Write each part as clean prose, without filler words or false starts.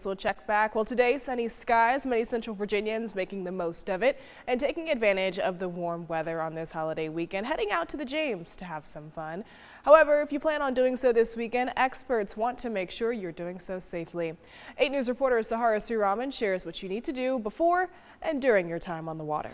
we'll check back. Well, today, sunny skies, many Central Virginians making the most of it and taking advantage of the warm weather on this holiday weekend, heading out to the James to have some fun. However, if you plan on doing so this weekend, experts want to make sure you're doing so safely. 8 News reporter Sahara Sriraman shares what you need to do before and during your time on the water.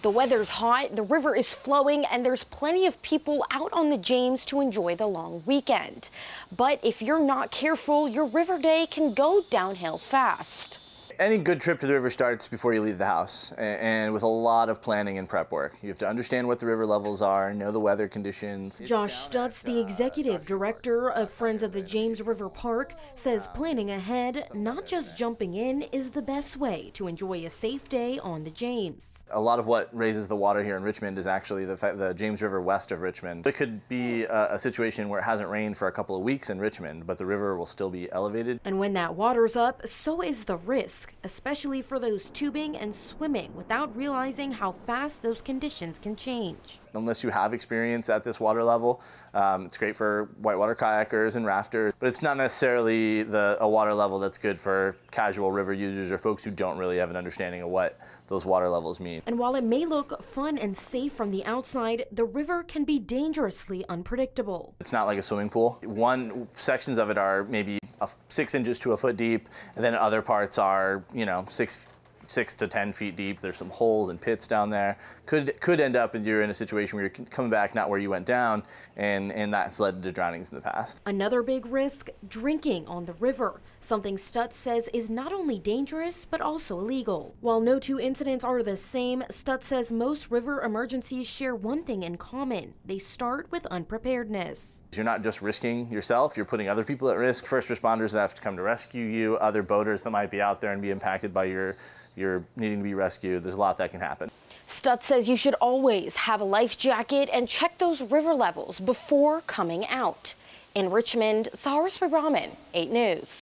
The weather's hot, the river is flowing, and there's plenty of people out on the James to enjoy the long weekend. But if you're not careful, your river day can go downhill fast. Any good trip to the river starts before you leave the house, and with a lot of planning and prep work. You have to understand what the river levels are, know the weather conditions. Josh Stutz, the executive director of Friends of the James River Park, says planning ahead, not just jumping in, is the best way to enjoy a safe day on the James. A lot of what raises the water here in Richmond is actually the James River west of Richmond. It could be a situation where it hasn't rained for a couple of weeks in Richmond, but the river will still be elevated. And when that water's up, so is the risk, especially for those tubing and swimming without realizing how fast those conditions can change. Unless you have experience at this water level, it's great for whitewater kayakers and rafters, but it's not necessarily a water level that's good for casual river users or folks who don't really have an understanding of what those water levels mean. And while it may look fun and safe from the outside, the river can be dangerously unpredictable. It's not like a swimming pool. Sections of it are maybe 6 inches to a foot deep, and then other parts are, 6 to 10 feet deep. There's some holes and pits down there. Could end up you're in a situation where you're coming back not where you went down, and that's led to drownings in the past. Another big risk, drinking on the river, something Stutz says is not only dangerous but also illegal. While no two incidents are the same, Stutz says most river emergencies share one thing in common. They start with unpreparedness. You're not just risking yourself, you're putting other people at risk. First responders that have to come to rescue you, other boaters that might be out there and be impacted by you're needing to be rescued. There's a lot that can happen. Stutz says you should always have a life jacket and check those river levels before coming out. In Richmond, Sahara Sriraman, 8 News.